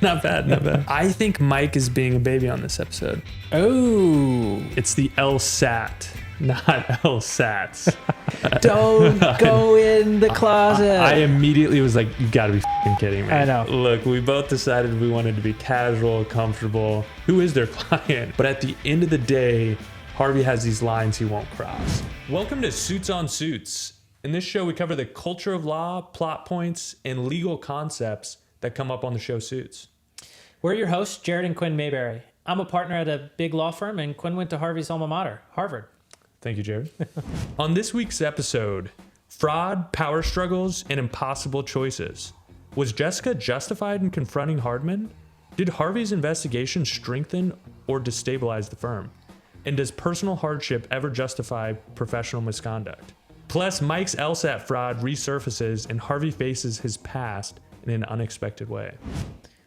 Not bad, not bad. I think Mike is being a baby on this episode. Oh. It's the LSAT, not LSATs. Don't go in the closet. I immediately was like, you gotta be f***ing kidding me. I know. Look, we both decided we wanted to be casual, comfortable. Who is their client? But at the end of the day, Harvey has these lines he won't cross. Welcome to Suits on Suits. In this show, we cover the culture of law, plot points, and legal concepts that come up on the show Suits. We're your hosts, Jared and Quinn Mayberry. I'm a partner at a big law firm, and Quinn went to Harvey's alma mater, Harvard. Thank you, Jared. On this week's episode, fraud, power struggles, and impossible choices. Was Jessica justified in confronting Hardman? Did Harvey's investigation strengthen or destabilize the firm? And does personal hardship ever justify professional misconduct? Plus, Mike's LSAT fraud resurfaces and Harvey faces his past in an unexpected way.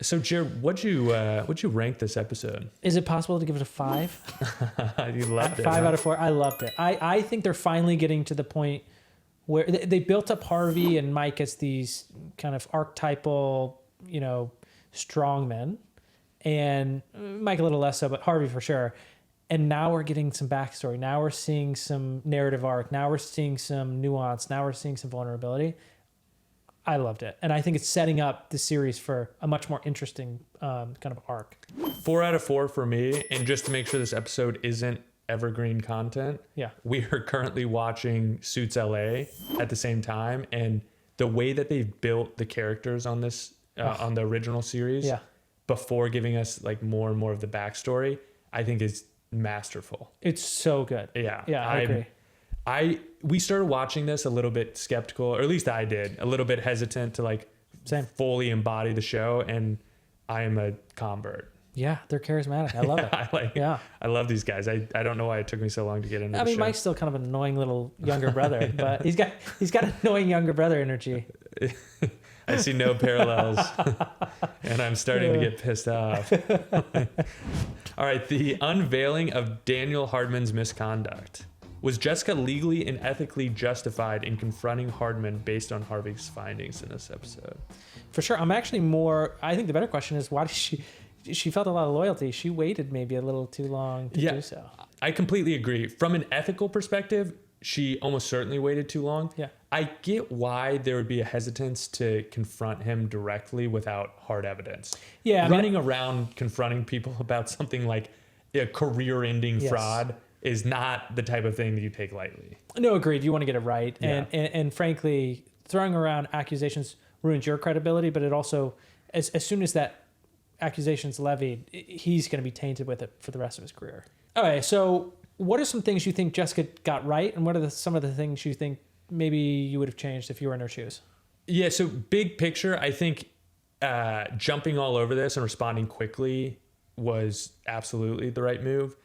So, Jared, what'd you rank this episode? Is it possible to give it a 5? You loved it. 5 out of 4. I loved it. I think they're finally getting to the point where they built up Harvey and Mike as these kind of archetypal, strong men. And Mike a little less so, but Harvey for sure. And now we're getting some backstory. Now we're seeing some narrative arc. Now we're seeing some nuance. Now we're seeing some vulnerability. I loved it. And I think it's setting up the series for a much more interesting kind of arc. 4 out of 4 for me. And just to make sure this episode isn't evergreen content, yeah, we are currently watching Suits LA at the same time. And the way that they've built the characters on this, on the original series, yeah, before giving us like more and more of the backstory, I think is masterful. It's so good. Yeah. Yeah, I agree. We started watching this a little bit skeptical, or at least I did, a little bit hesitant to like fully embody the show, and I am a convert. Yeah, they're charismatic. I love it. I love these guys. I don't know why it took me so long to get into the show. Mike's still kind of an annoying little younger brother, but he's got annoying younger brother energy. I see no parallels, and I'm starting to get pissed off. All right, the unveiling of Daniel Hardman's misconduct. Was Jessica legally and ethically justified in confronting Hardman based on Harvey's findings in this episode? For sure. I think the better question is, why did she felt a lot of loyalty. She waited maybe a little too long to do so. I completely agree. From an ethical perspective, she almost certainly waited too long. Yeah. I get why there would be a hesitance to confront him directly without hard evidence. Yeah. Running around confronting people about something like a career-ending fraud is not the type of thing that you take lightly. No, agreed. You want to get it right. Yeah. And frankly, throwing around accusations ruins your credibility, but it also, as soon as that accusation's levied, he's going to be tainted with it for the rest of his career. Okay, so what are some things you think Jessica got right, and what are some of the things you think maybe you would have changed if you were in her shoes? Yeah, so big picture, I think jumping all over this and responding quickly was absolutely the right move.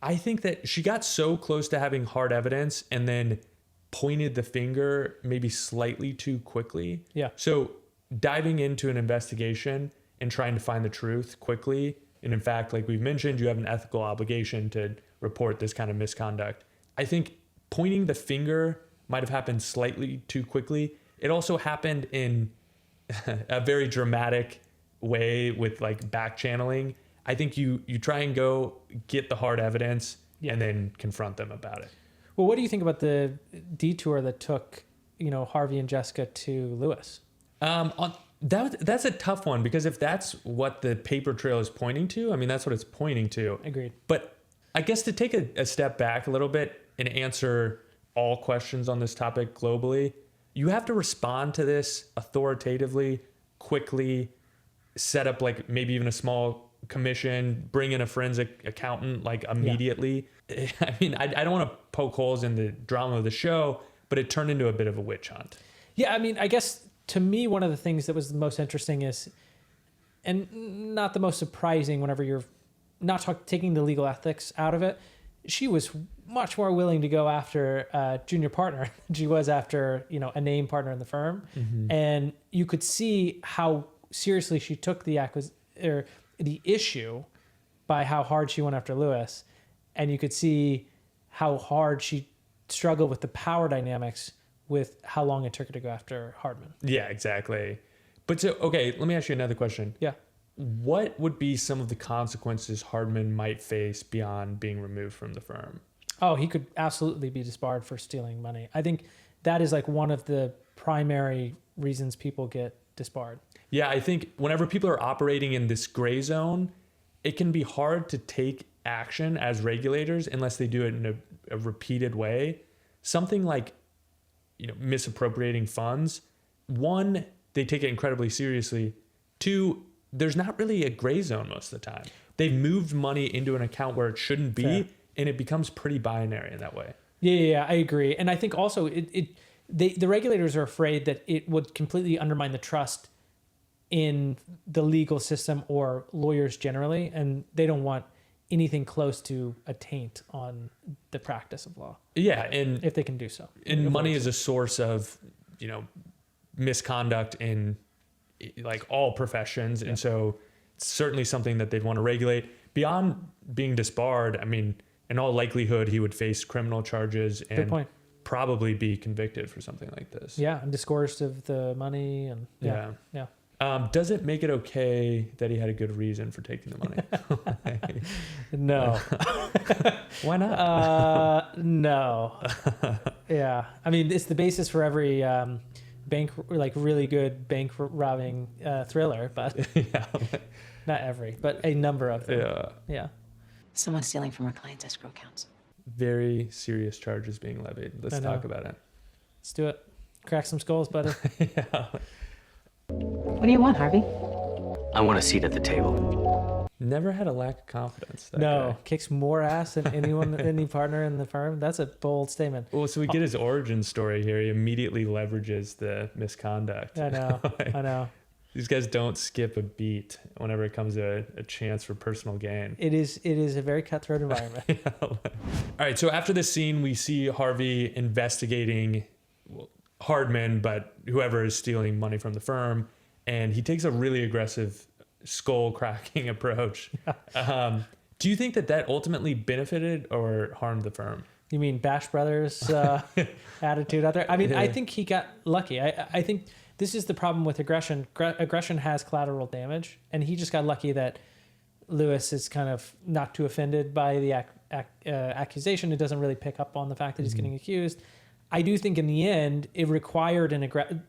I think that she got so close to having hard evidence and then pointed the finger maybe slightly too quickly. Yeah. So diving into an investigation and trying to find the truth quickly, and in fact, like we've mentioned, you have an ethical obligation to report this kind of misconduct. I think pointing the finger might have happened slightly too quickly. It also happened in a very dramatic way with like back channeling. I think you try and go get the hard evidence and then confront them about it. Well, what do you think about the detour that took, Harvey and Jessica to Lewis? That's a tough one, because if that's what the paper trail is pointing to, I mean, that's what it's pointing to. Agreed. But I guess to take a step back a little bit and answer all questions on this topic globally, you have to respond to this authoritatively, quickly, set up like maybe even a small commission, bring in a forensic accountant like immediately. Yeah. I mean, I don't want to poke holes in the drama of the show, but it turned into a bit of a witch hunt. Yeah, I mean, I guess to me, one of the things that was the most interesting is, and not the most surprising whenever you're not taking the legal ethics out of it, she was much more willing to go after a junior partner than she was after, a named partner in the firm. Mm-hmm. And you could see how seriously she took the issue by how hard she went after Lewis. And you could see how hard she struggled with the power dynamics with how long it took her to go after Hardman. Yeah, exactly. But so, okay, let me ask you another question. Yeah. What would be some of the consequences Hardman might face beyond being removed from the firm? Oh, he could absolutely be disbarred for stealing money. I think that is like one of the primary reasons people get disbarred. Yeah, I think whenever people are operating in this gray zone, it can be hard to take action as regulators unless they do it in a repeated way. Something like, misappropriating funds. One, they take it incredibly seriously. Two, there's not really a gray zone most of the time. They've moved money into an account where it shouldn't be, Fair. and it becomes pretty binary in that way. Yeah, I agree. And I think also the regulators are afraid that it would completely undermine the trust in the legal system or lawyers generally, and they don't want anything close to a taint on the practice of law. Yeah, and if they can do so. And money is a source of, misconduct in like all professions, and so it's certainly something that they'd want to regulate. Beyond being disbarred, I mean, in all likelihood, he would face criminal charges and probably be convicted for something like this. Yeah, and disgorged of the money, and yeah. Does it make it okay that he had a good reason for taking the money? No. Why not? No. Yeah. I mean, it's the basis for every really good bank robbing thriller, but not every, but a number of them. Yeah. Someone stealing from our client's escrow accounts. Very serious charges being levied. Let's talk about it. Let's do it. Crack some skulls, buddy. Yeah. What do you want, Harvey? I want a seat at the table. Never had a lack of confidence. That No, guy. Kicks more ass than any partner in the firm. That's a bold statement. Well, so we get his origin story here. He immediately leverages the misconduct. I know. I know. These guys don't skip a beat whenever it comes to a chance for personal gain. It is a very cutthroat environment. All right. So after this scene, we see Harvey investigating Hardman, but whoever is stealing money from the firm, and he takes a really aggressive skull cracking approach. Do you think that ultimately benefited or harmed the firm? You mean Bash Brothers attitude out there? I mean, I think he got lucky. I think this is the problem with aggression. Aggression has collateral damage, and he just got lucky that Lewis is kind of not too offended by the accusation. It doesn't really pick up on the fact that he's getting accused. I do think in the end, it required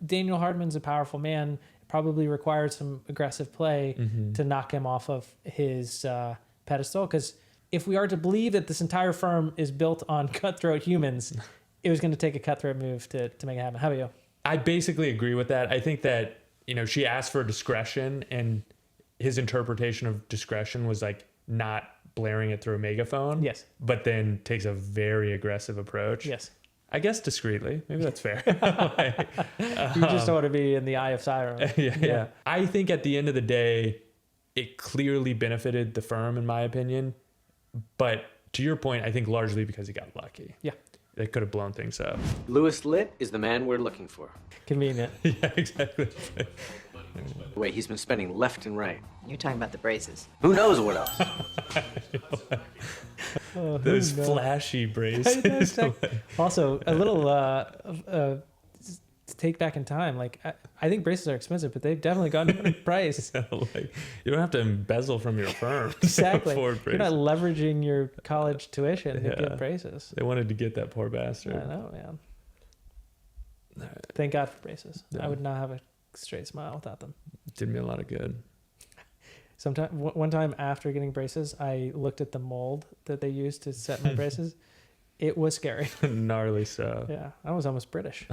Daniel Hardman's a powerful man. It probably required some aggressive play to knock him off of his pedestal. Because if we are to believe that this entire firm is built on cutthroat humans, it was going to take a cutthroat move to make it happen. How about you? I basically agree with that. I think that, she asked for discretion, and his interpretation of discretion was like not blaring it through a megaphone. Yes. But then takes a very aggressive approach. Yes. I guess discreetly. Maybe that's fair. You just don't want to be in the eye of siren. Yeah. I think at the end of the day, it clearly benefited the firm, in my opinion. But to your point, I think largely because he got lucky. Yeah. They could have blown things up. Louis Litt is the man we're looking for. Convenient. Yeah, exactly. The way he's been spending left and right. You're talking about the braces. Who knows what else? Those flashy braces. Also, a little to take back in time. Like I think braces are expensive, but they've definitely gone down in price. Like, you don't have to embezzle from your firm. Exactly. To afford You're not braces. leveraging your college tuition to get braces. They wanted to get that poor bastard. I know, man. Thank God for braces. Yeah. I would not have a straight smile without them. Did me a lot of good. One time after getting braces, I looked at the mold that they used to set my braces. It was scary. Gnarly stuff. Yeah, I was almost British.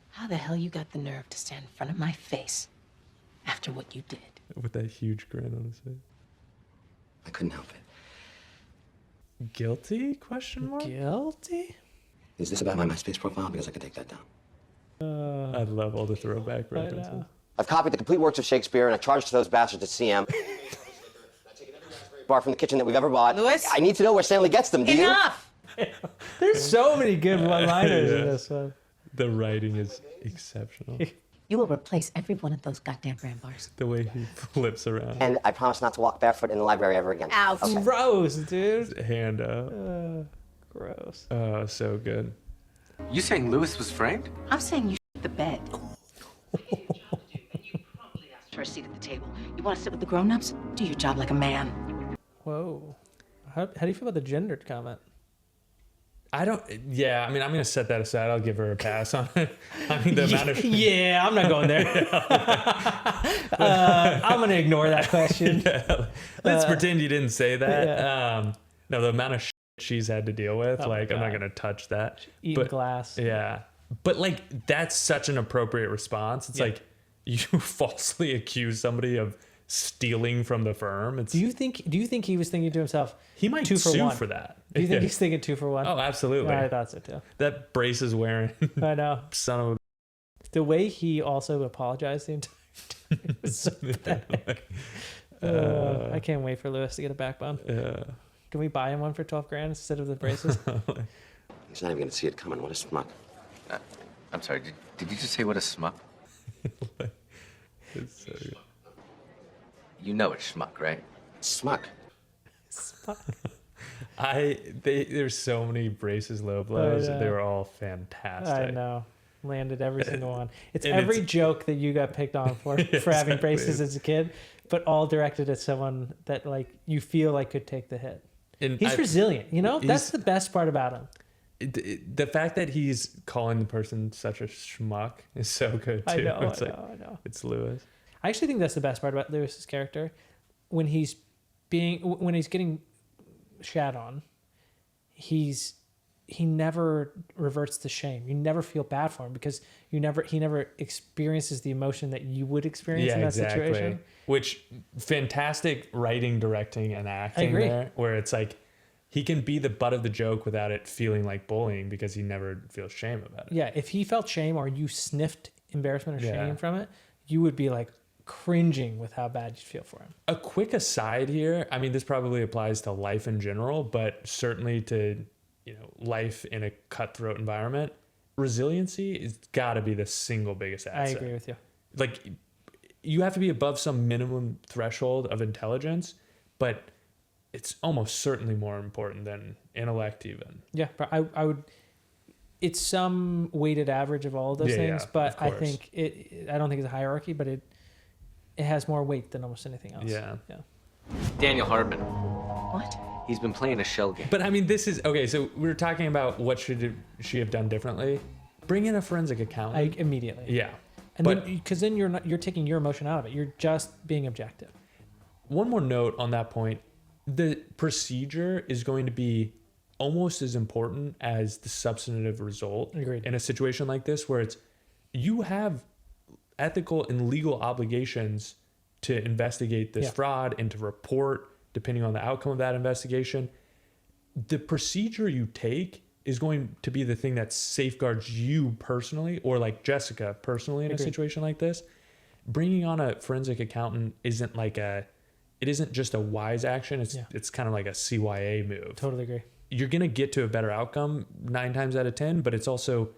How the hell you got the nerve to stand in front of my face after what you did? With that huge grin on his face. I couldn't help it. Guilty? Question mark? Guilty? Is this about my MySpace profile? Because I could take that down. I love all the throwback I references. know. I've copied the complete works of Shakespeare and I charged those bastards at CM. Bar from the kitchen that we've ever bought. Louis? I need to know where Stanley gets them. Do you? Enough! There's so many good one-liners in Yeah. this one. The writing is exceptional. You will replace every one of those goddamn brand bars. The way he flips around. And I promise not to walk barefoot in the library ever again. Ouch. Okay. Gross, dude. Hand up. Gross. Oh, so good. You saying Louis was framed? I'm saying you shit the bed. Want to sit with the grown-ups? Do your job like a man. Whoa. How do you feel about the gendered comment? I don't. Yeah, I mean, I'm gonna set that aside. I'll give her a pass on it. I mean, the amount of Yeah, I'm not going there. I'm going to ignore that question. yeah, let's pretend you didn't say that. No, the amount of shit she's had to deal with, Oh like, my I'm not God. gonna touch that. Eating But glass. yeah, but like that's such an appropriate response. It's like you falsely accuse somebody of stealing from the firm. It's Do you think he was thinking to himself, he might 2 for sue 1? for that. Do you think Yeah. he's thinking 2 for 1? Oh, absolutely. I thought so too. That brace is wearing. I know. Son of The way he also apologized the entire time was so pathetic. I can't wait for Lewis to get a backbone. a. Can we buy him one for 12 grand instead of the braces? He's not even gonna see it coming. What a schmuck. I'm sorry, did you just say what a schmuck? It's so good. You know it's schmuck, right? Schmuck. There's so many braces low blows. I know. They were all fantastic. I know. Landed every single one. It's and every it's- joke that you got picked on for having braces as a kid, but all directed at someone that like you feel like could take the hit. And He's resilient, you know? That's he's- the best part about him. The fact that he's calling the person such a schmuck is so good too. I know, It's I like, know, I know. It's Lewis. I actually think that's the best part about Lewis's character. When he's getting shat on, he never reverts to shame. You never feel bad for him because he never experiences the emotion that you would experience in that situation. Which fantastic writing, directing, and acting agree. there, where it's like he can be the butt of the joke without it feeling like bullying because he never feels shame about it. Yeah, if he felt shame or you sniffed embarrassment or Yeah. shame from it, you would be like cringing with how bad you feel for him. A quick aside here. I mean, this probably applies to life in general, but certainly to life in a cutthroat environment. Resiliency has got to be the single biggest I asset. agree with you. Like, you have to be above some minimum threshold of intelligence, but it's almost certainly more important than intellect even. Yeah, but I would. It's some weighted average of all of those Yeah, things, yeah, but of I course. think I don't think it's a hierarchy, but it has more weight than almost anything else. Yeah. Daniel Hardman. What? He's been playing a shell game. But I mean, this is okay. So we were talking about what should she have done differently. Bring in a forensic accountant. Immediately. Yeah. And But then because then you're taking your emotion out of it. You're just being objective. one more note on that point: the procedure is going to be almost as important as the substantive result. Agreed. In a situation like this, where you have ethical and legal obligations to investigate this Yeah. fraud and to report depending on the outcome of that investigation. The procedure you take is going to be the thing that safeguards you personally, or like Jessica personally in a Agreed. situation like this. Bringing on a forensic accountant isn't just a wise action. It's kind of like a CYA move. Totally agree. You're going to get to a better outcome 9 times out of 10, but it's also,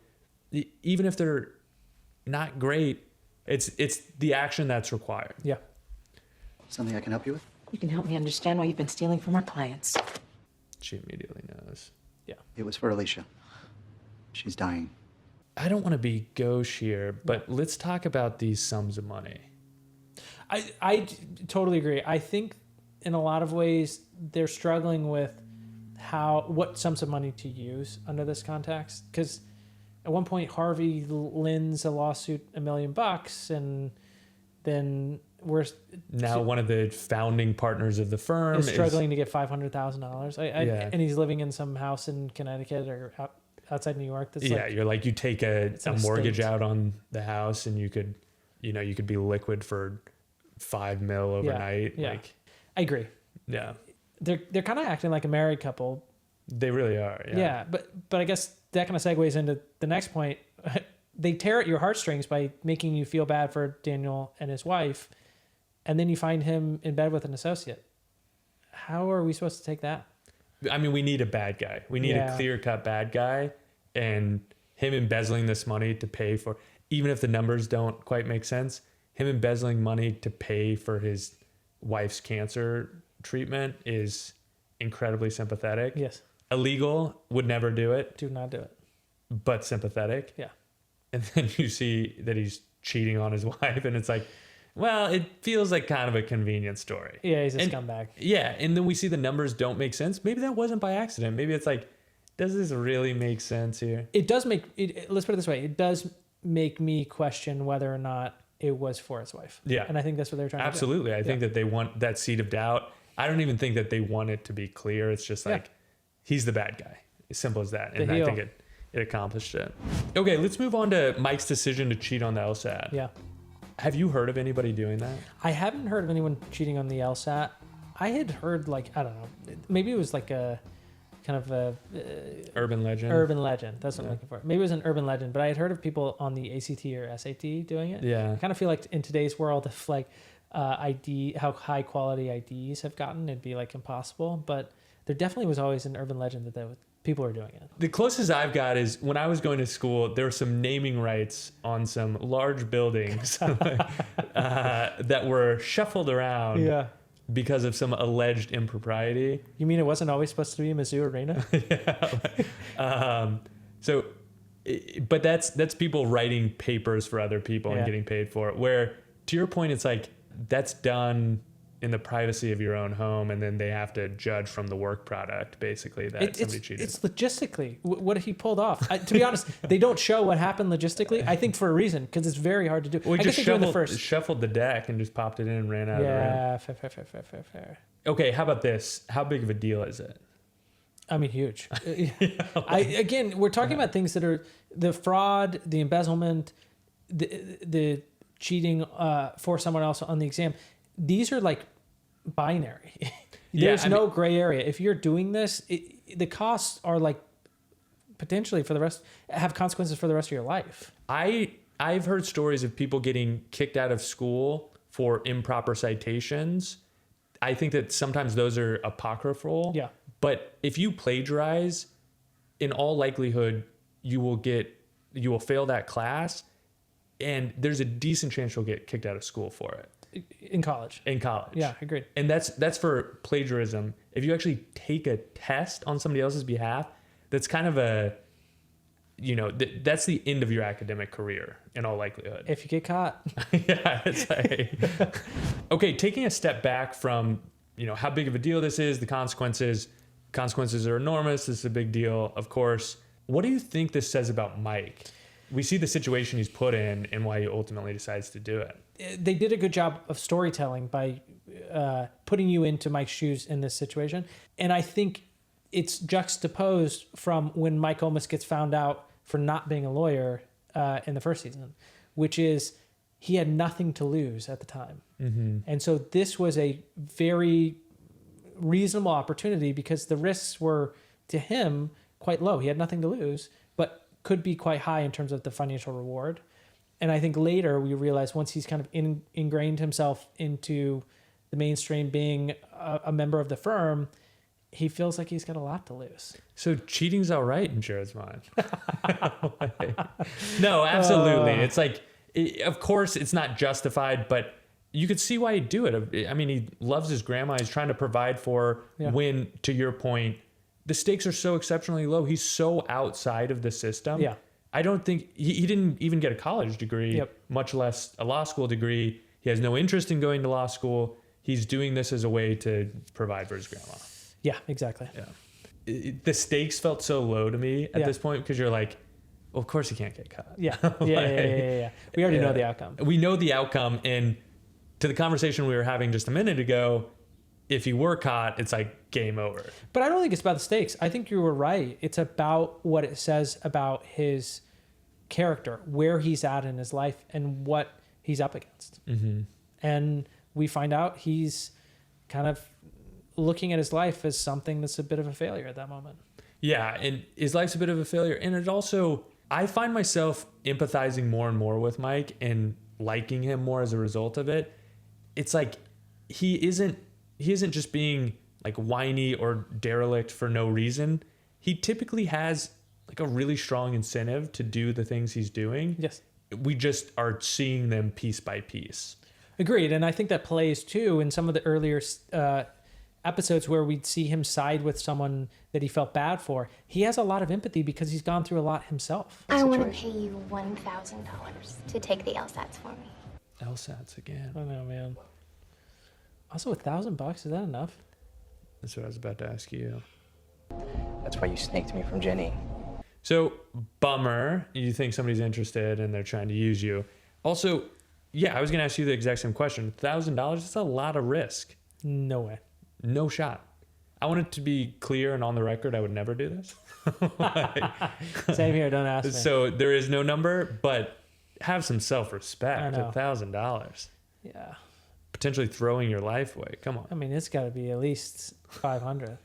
even if they're not great, it's the action that's required. Yeah. Something I can help you with? You can help me understand why you've been stealing from our clients. She immediately knows. Yeah. It was for Alicia. She's dying. I don't want to be gauche here, but let's talk about these sums of money. I totally agree. I think in a lot of ways they're struggling with what sums of money to use under this context. Because at one point Harvey lends a lawsuit $1 million, and then Now one of the founding partners of the firm is struggling to get $500,000. Yeah. And he's living in some house in Connecticut or outside New York. That's like, you're like, you take a an mortgage estate. out on the house and you could be liquid for $5 million overnight. Yeah. Like, I agree. yeah, They're kind of acting like a married couple. they really are. Yeah, but I guess that kind of segues into the next point. They tear at your heartstrings by making you feel bad for Daniel and his wife, and then you find him in bed with an associate. How are we supposed to take that? I mean, we need a bad guy. We need a clear-cut bad guy, and him embezzling this money to pay for, even if the numbers don't quite make sense, him embezzling money to pay for his wife's cancer treatment is incredibly sympathetic. Yes. Illegal, would never do it, Do not do it. but sympathetic. Yeah. And then you see that he's cheating on his wife, and it's like, well, it feels like kind of a convenient story. Yeah, he's a scumbag. Yeah, and then we see the numbers don't make sense. Maybe that wasn't by accident. Maybe it's like, does this really make sense here? It does make it. Let's put it this way: it does make me question whether or not it was for his wife. Yeah, and I think that's what they're trying Absolutely. to do. I think that they want that seed of doubt. I don't even think that they want it to be clear. It's just like, he's the bad guy. As simple as that. And I think it accomplished it. Okay, let's move on to Mike's decision to cheat on the LSAT. Yeah. Have you heard of anybody doing that? I haven't heard of anyone cheating on the LSAT. I had heard, like, I don't know, maybe it was like a kind of a urban legend. Urban legend. That's what I'm looking for. Maybe it was an urban legend, but I had heard of people on the ACT or SAT doing it. Yeah. I kind of feel like in today's world, if like how high quality IDs have gotten, it'd be like impossible. But there definitely was always an urban legend that people are doing it. The closest I've got is when I was going to school, there were some naming rights on some large buildings that were shuffled around. Yeah. Because of some alleged impropriety. You mean it wasn't always supposed to be Mizzou Arena? But that's people writing papers for other people and getting paid for it. Where, to your point, it's like that's done in the privacy of your own home, and then they have to judge from the work product, basically, that somebody cheated. It's logistically what he pulled off. To be honest, they don't show what happened logistically. I think for a reason, because it's very hard to do. Well, he just shuffled the deck and just popped it in and ran out of the room. Yeah, fair. Okay, how about this? How big of a deal is it? I mean, huge. We're talking about things that are the fraud, the embezzlement, the cheating for someone else on the exam. These are like binary. There's no gray area. If you're doing this, the costs are like potentially have consequences for the rest of your life. I've heard stories of people getting kicked out of school for improper citations. I think that sometimes those are apocryphal. Yeah. But if you plagiarize, in all likelihood, you will fail that class, and there's a decent chance you'll get kicked out of school for it. In college. Yeah, agreed. And that's for plagiarism. If you actually take a test on somebody else's behalf, that's kind of that's the end of your academic career in all likelihood. If you get caught. Yeah, it's like, okay, taking a step back from, how big of a deal this is, the consequences are enormous. This is a big deal, of course. What do you think this says about Mike? We see the situation he's put in and why he ultimately decides to do it. They did a good job of storytelling by putting you into Mike's shoes in this situation. And I think it's juxtaposed from when Mike almost gets found out for not being a lawyer in the first season, which is he had nothing to lose at the time. Mm-hmm. And so this was a very reasonable opportunity because the risks were, to him, quite low. He had nothing to lose, but could be quite high in terms of the financial reward. And I think later we realize once he's kind of ingrained himself into the mainstream, being a member of the firm, he feels like he's got a lot to lose. So cheating's all right in Jared's mind. No, absolutely. It's like, of course it's not justified, but you could see why he'd do it. I mean, he loves his grandma. He's trying to provide for her when, to your point, the stakes are so exceptionally low. He's so outside of the system. Yeah. I don't think he didn't even get a college degree, much less a law school degree. He has no interest in going to law school. He's doing this as a way to provide for his grandma. Yeah, exactly. Yeah. The stakes felt so low to me at this point because you're like, well, of course he can't get caught. Yeah. Yeah. We already know the outcome. We know the outcome. And to the conversation we were having just a minute ago, if he were caught, it's like game over. But I don't think it's about the stakes. I think you were right. It's about what it says about his character, where he's at in his life, and what he's up against. Mm-hmm. And we find out he's kind of looking at his life as something that's a bit of a failure at that moment. Yeah, and his life's a bit of a failure. And it also, I find myself empathizing more and more with Mike and liking him more as a result of it. It's like he isn't just being like whiny or derelict for no reason. He typically has like a really strong incentive to do the things he's doing. Yes. We just are seeing them piece by piece. Agreed. And I think that plays too in some of the earlier episodes where we'd see him side with someone that he felt bad for. He has a lot of empathy because he's gone through a lot himself. I want to pay you $1,000 to take the LSATs for me. LSATs again. I know, man. Also, $1,000, is that enough? That's what I was about to ask you. That's why you snaked me from Jenny. So, bummer. You think somebody's interested and they're trying to use you. Also, yeah, I was going to ask you the exact same question. $1,000, that's a lot of risk. No way. No shot. I want it to be clear and on the record, I would never do this. Same here, don't ask me. So there is no number, but have some self-respect. I know. $1,000. Yeah. Potentially throwing your life away. Come on. I mean, it's got to be at least 500.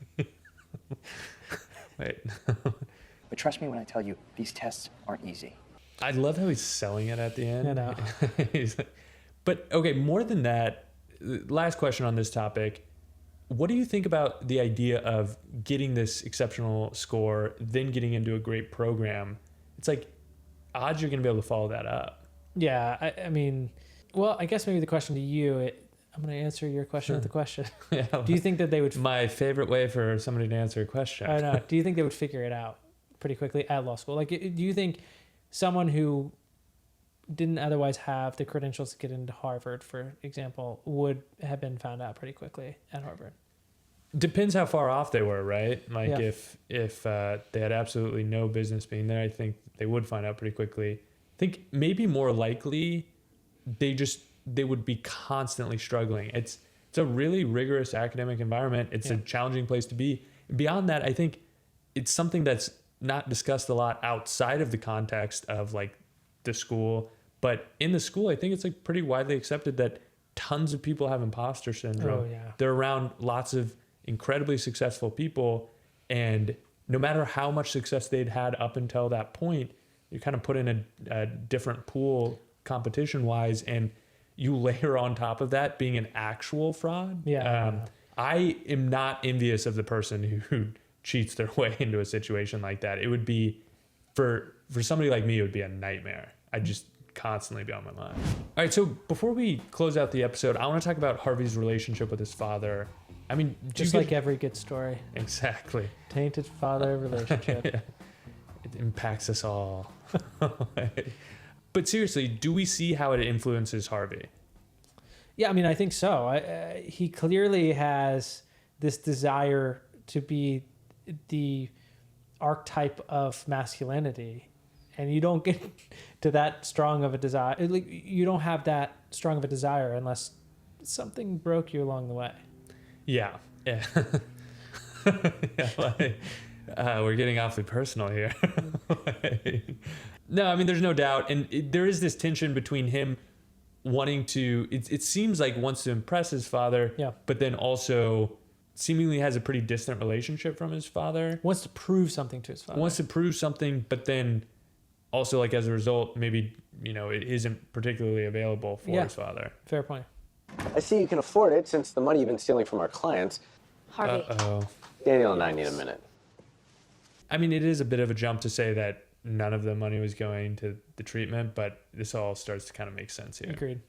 Wait. But trust me when I tell you, these tests aren't easy. I love how he's selling it at the end. I know. He's like, but okay, more than that, last question on this topic. What do you think about the idea of getting this exceptional score, then getting into a great program? It's like odds you're going to be able to follow that up. Yeah, I mean, well, I guess maybe the question to you, I'm going to answer your question with the question. Yeah. Do you think that they would... My favorite way for somebody to answer a question. I know. Do you think they would figure it out pretty quickly at law school? Like, do you think someone who didn't otherwise have the credentials to get into Harvard, for example, would have been found out pretty quickly at Harvard? Depends how far off they were, right? Like Yeah. if they had absolutely no business being there, I think they would find out pretty quickly. I think maybe more likely they would be constantly struggling. It's a really rigorous academic environment. It's a challenging place to be. Beyond that, I think it's something that's not discussed a lot outside of the context of like the school, but in the school, I think it's like pretty widely accepted that tons of people have imposter syndrome. Oh, yeah. They're around lots of incredibly successful people, and no matter how much success they'd had up until that point, you're kind of put in a different pool competition wise, and you layer on top of that being an actual fraud. I am not envious of the person who cheats their way into a situation like that. It would be for somebody like me, it would be a nightmare. I'd just constantly be on my mind. All right, so before we close out the episode, I want to talk about Harvey's relationship with his father. I mean, Just like every good story. Exactly. Tainted father relationship. Yeah. It impacts us all. But seriously, do we see how it influences Harvey? Yeah, I mean, I think so. He clearly has this desire to be the archetype of masculinity, and you don't get to that strong of a desire. Like, you don't have that strong of a desire unless something broke you along the way. Yeah. Yeah. We're getting awfully personal here. No, I mean, there's no doubt. And there is this tension between him wanting to, it seems like wants to impress his father, but then also seemingly has a pretty distant relationship from his father. Wants to prove something to his father. But then also, like, as a result, maybe, it isn't particularly available for his father. Fair point. I see you can afford it since the money you've been stealing from our clients. Harvey. Uh-oh. Daniel and I need a minute. I mean, it is a bit of a jump to say that none of the money was going to the treatment, but this all starts to kind of make sense here. Agreed.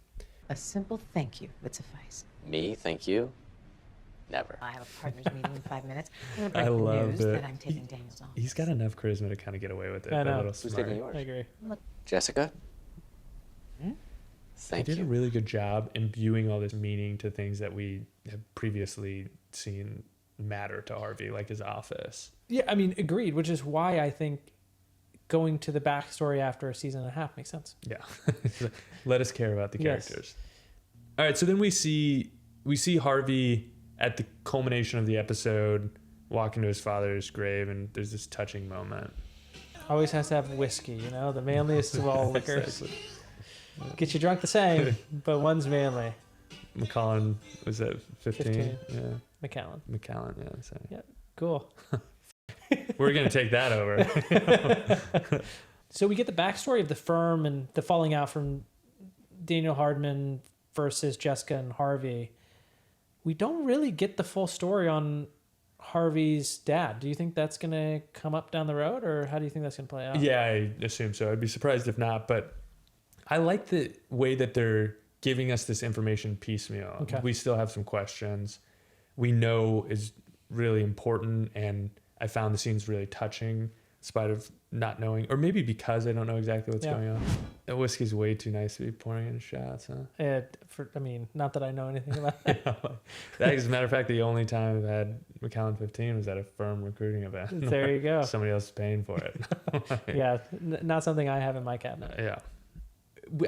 A simple thank you would suffice. Me, thank you? Never. I have a partners meeting in 5 minutes. I'm I going to break love news it. that I'm taking Daniel's office. He's got enough charisma to kind of get away with it. I know. A little Who's smart. taking yours? I agree. Jessica? He Thank did you. a really good job imbuing all this meaning to things that we have previously seen matter to Harvey, like his office. Yeah, I mean, agreed, which is why I think going to the backstory after a season and a half makes sense. Yeah. Let us care about the Yes. characters. All right, so then we see Harvey at the culmination of the episode walking to his father's grave, and there's this touching moment. Always has to have whiskey, the manliest of all liquors. Exactly. Get you drunk the same, but one's manly. McCollum was at 15? 15. Yeah. McAllen. Yeah. So. Yeah, cool. We're going to take that over. So we get the backstory of the firm and the falling out from Daniel Hardman versus Jessica and Harvey. We don't really get the full story on Harvey's dad. Do you think that's going to come up down the road, or how do you think that's going to play out? Yeah, I assume so. I'd be surprised if not, but I like the way that they're giving us this information piecemeal. Okay. We still have some questions we know is really important, and I found the scenes really touching spite of not knowing, or maybe because I don't know exactly what's Yeah. going on. The whiskey's way too nice to be pouring in shots, huh? Not that I know anything about it. That is, as a matter of fact, the only time I've had Macallan 15 was at a firm recruiting event. There you go. Somebody else is paying for it. Yeah, not something I have in my cabinet. Yeah.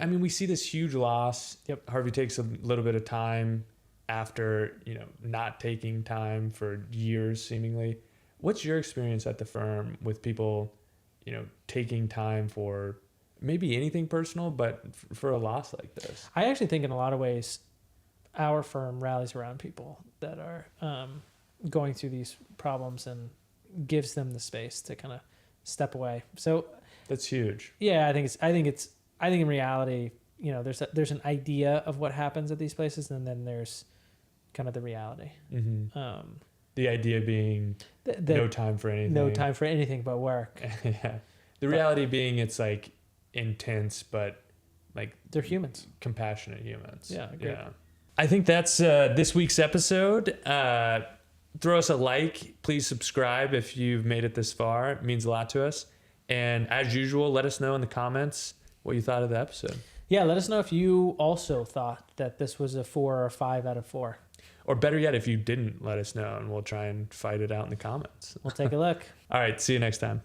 I mean, we see this huge loss. Yep. Harvey takes a little bit of time after, not taking time for years, seemingly. What's your experience at the firm with people, taking time for maybe anything personal, but for a loss like this? I actually think in a lot of ways, our firm rallies around people that are going through these problems and gives them the space to kind of step away. So That's huge. yeah, I think in reality, there's an idea of what happens at these places, and then there's kind of the reality. Mm-hmm. The idea being no time for anything. No time for anything but work. Yeah. The reality being it's like intense, but like They're humans. compassionate humans. Yeah, agreed. Yeah. I think that's this week's episode. Throw us a like. Please subscribe if you've made it this far. It means a lot to us. And as usual, let us know in the comments what you thought of the episode. Yeah, let us know if you also thought that this was a 4 or a 5 out of 4. Or better yet, if you didn't, let us know, and we'll try and fight it out in the comments. We'll take a look. All right. See you next time.